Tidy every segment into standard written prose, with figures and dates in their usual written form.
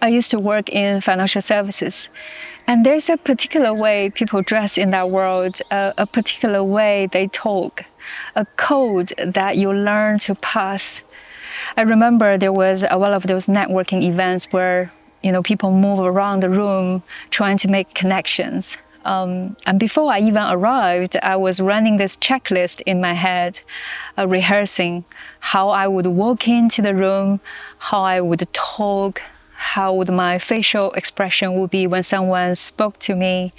I used to work in financial services, and there's a particular way people dress in that world, a particular way they talk, a code that you learn to pass. I remember there was one of those networking events where people move around the room trying to make connections. And before I even arrived, I was running this checklist in my head, rehearsing how I would walk into the room, how I would talk, how would my facial expression would be when someone spoke to me,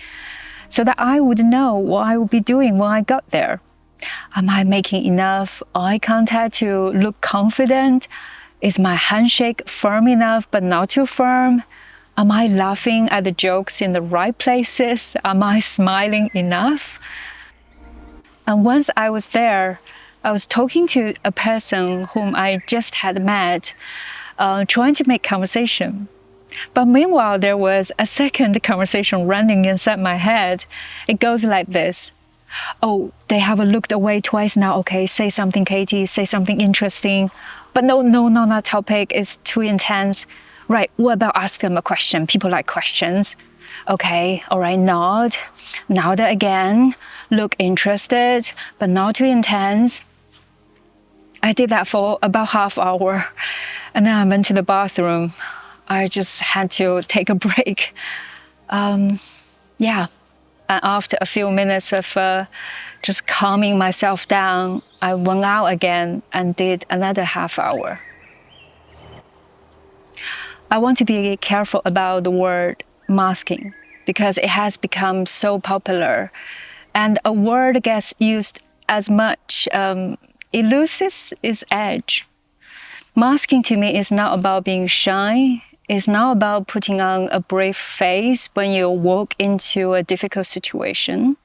so that I would know what I would be doing when I got there. Am I making enough eye contact to look confident? Is my handshake firm enough but not too firm? Am I laughing at the jokes in the right places? Am I smiling enough? And once I was there, I was talking to a person whom I just had met, trying to make conversation. But meanwhile, there was a second conversation running inside my head. It goes like this. Oh, they haven't looked away twice now. Okay, say something, Katie, say something interesting. But no, that topic is too intense. Right, what about ask them a question? People like questions. Okay, all right, nod again. Look interested, but not too intense. I did that for about half hour. And then I went to the bathroom. I just had to take a break. And after a few minutes of just calming myself down, I went out again and did another half hour. I want to be careful about the word masking because it has become so popular, and a word gets used as much. It loses its edge. Masking to me is not about being shy. It's not about putting on a brave face when you walk into a difficult situation.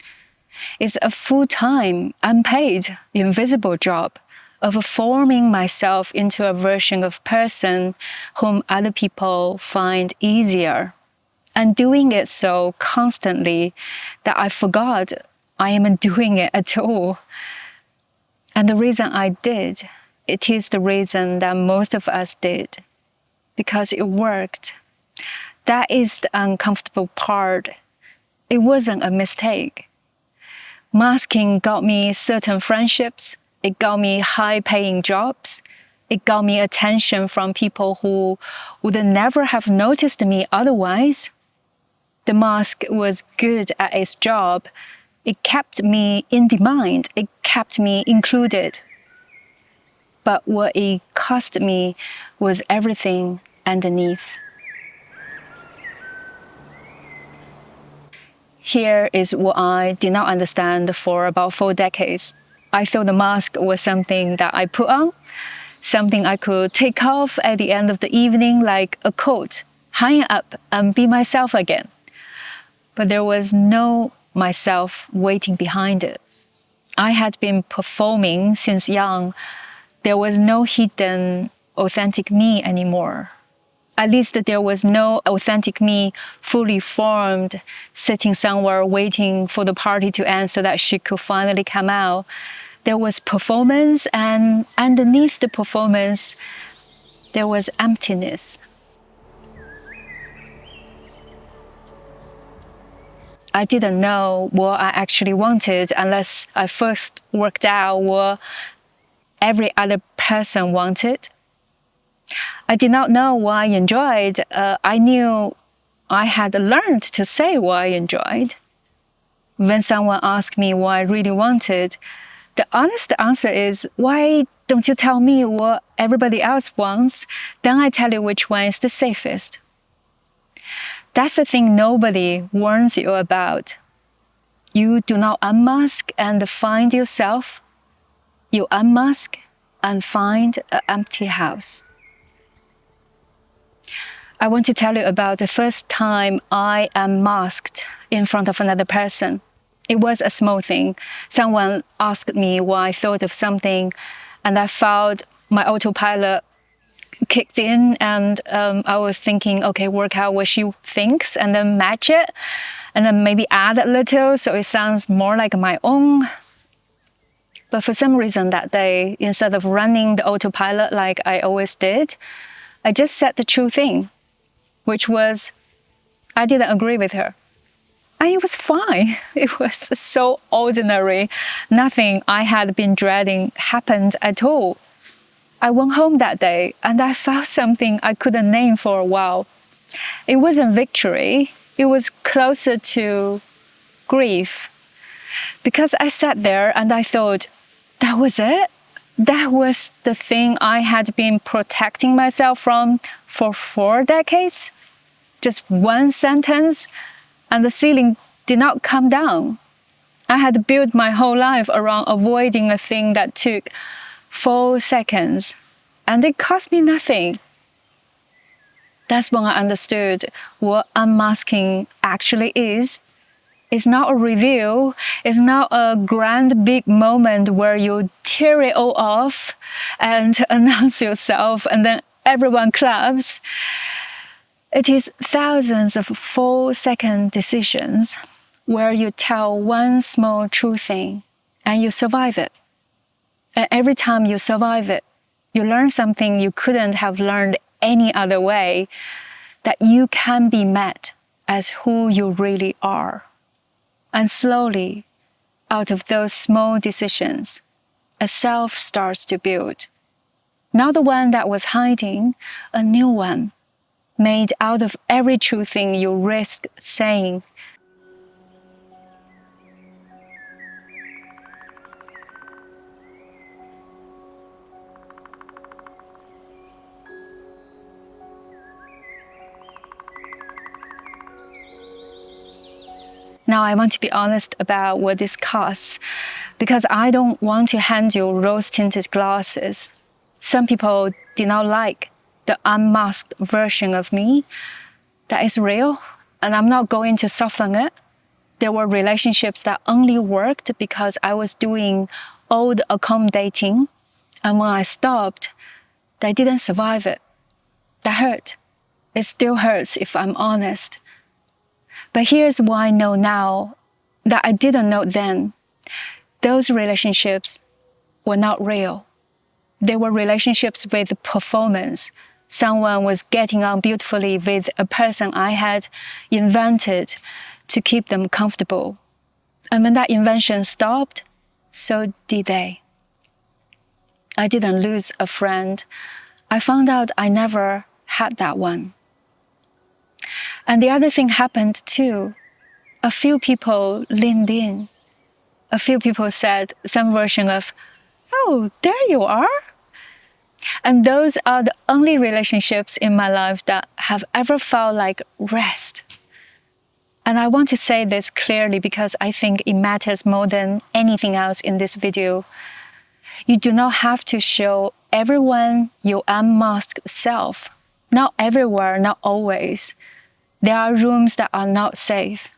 It's a full-time, unpaid, invisible job of forming myself into a version of person whom other people find easier, and doing it so constantly that I forgot I am doing it at all. And the reason I did, it is the reason that most of us did, because it worked. That is the uncomfortable part. It wasn't a mistake. Masking got me certain friendships. It got me high-paying jobs. It got me attention from people who would never have noticed me otherwise. The mask was good at its job. It kept me in demand. It kept me included. But what it cost me was everything underneath. Here is what I did not understand for about 4 decades. I thought the mask was something that I put on, something I could take off at the end of the evening like a coat, hang it up and be myself again. But there was no myself waiting behind it. I had been performing since young. There was no hidden, authentic me anymore. At least there was no authentic me fully formed, sitting somewhere waiting for the party to end so that she could finally come out. There was performance, and underneath the performance, there was emptiness. I didn't know what I actually wanted unless I first worked out what every other person wanted. I did not know what I enjoyed. I knew I had learned to say what I enjoyed. When someone asked me what I really wanted, the honest answer is, why don't you tell me what everybody else wants? Then I tell you which one is the safest. That's the thing nobody warns you about. You do not unmask and find yourself. You unmask and find an empty house. I want to tell you about the first time I unmasked in front of another person. It was a small thing. Someone asked me why I thought of something, and I felt my autopilot kicked in, and I was thinking, okay, work out what she thinks and then match it, and then maybe add a little so it sounds more like my own. But for some reason that day, instead of running the autopilot like I always did, I just said the true thing. which was I didn't agree with her. And it was fine. It was so ordinary. Nothing I had been dreading happened at all. I went home that day and I felt something I couldn't name for a while. It wasn't victory. It was closer to grief. Because I sat there and I thought, that was it? That was the thing I had been protecting myself from for 4 decades? Just one sentence, and the ceiling did not come down. I had built my whole life around avoiding a thing that took 4 seconds, and it cost me nothing. That's when I understood what unmasking actually is. It's not a reveal. It's not a grand big moment where you tear it all off and announce yourself and then everyone claps. It is thousands of 4-second decisions where you tell one small true thing and you survive it. And every time you survive it, you learn something you couldn't have learned any other way, that you can be met as who you really are. And slowly, out of those small decisions, a self starts to build. Not the one that was hiding, a new one, made out of every true thing you risked saying. Now I want to be honest about what this costs, because I don't want to hand you rose-tinted glasses. Some people did not like the unmasked version of me. That is real, and I'm not going to soften it. There were relationships that only worked because I was doing all the accommodating, and when I stopped, they didn't survive it. That hurt. It still hurts if I'm honest. But here's what I know now that I didn't know then. Those relationships were not real. They were relationships with performance. Someone was getting on beautifully with a person I had invented to keep them comfortable. And when that invention stopped, so did they. I didn't lose a friend. I found out I never had that one. And the other thing happened too. A few people leaned in. A few people said some version of, "Oh, there you are." And those are the only relationships in my life that have ever felt like rest. And I want to say this clearly because I think it matters more than anything else in this video. You do not have to show everyone your unmasked self. Not everywhere, not always. There are rooms that are not safe.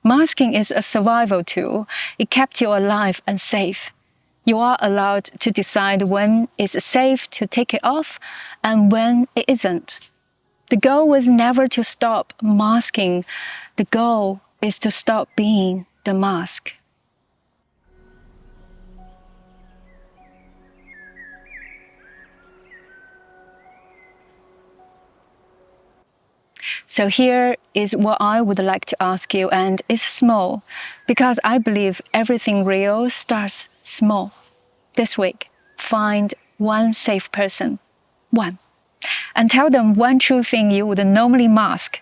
Masking is a survival tool. It kept you alive and safe. You are allowed to decide when it's safe to take it off and when it isn't. The goal was never to stop masking. The goal is to stop being the mask. So here is what I would like to ask you, and it's small, because I believe everything real starts small. This week, find one safe person, one, and tell them one true thing you would normally mask.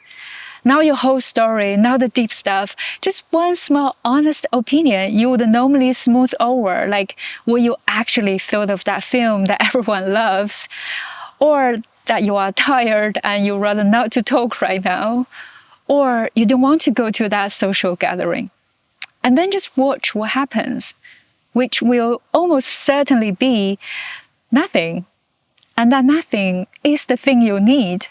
Not your whole story, not the deep stuff, just one small honest opinion you would normally smooth over, like what you actually thought of that film that everyone loves, or that you are tired and you'd rather not to talk right now, or you don't want to go to that social gathering. And then just watch what happens, which will almost certainly be nothing. And that nothing is the thing you need.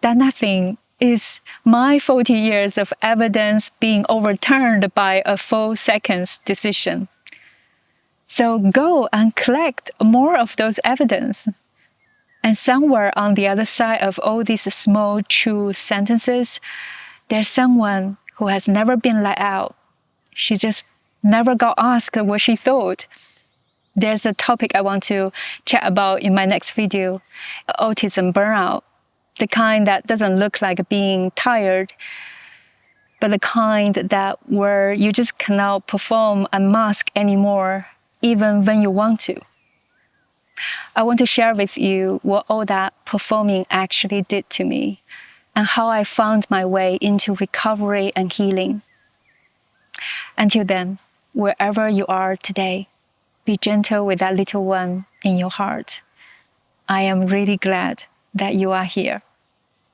That nothing is my 40 years of evidence being overturned by a 4 seconds decision. So go and collect more of those evidence. And somewhere on the other side of all these small, true sentences, there's someone who has never been let out. She just never got asked what she thought. There's a topic I want to chat about in my next video, autism burnout. The kind that doesn't look like being tired, but the kind that where you just cannot perform unmask anymore, even when you want to. I want to share with you what all that performing actually did to me and how I found my way into recovery and healing. Until then, wherever you are today, be gentle with that little one in your heart. I am really glad that you are here.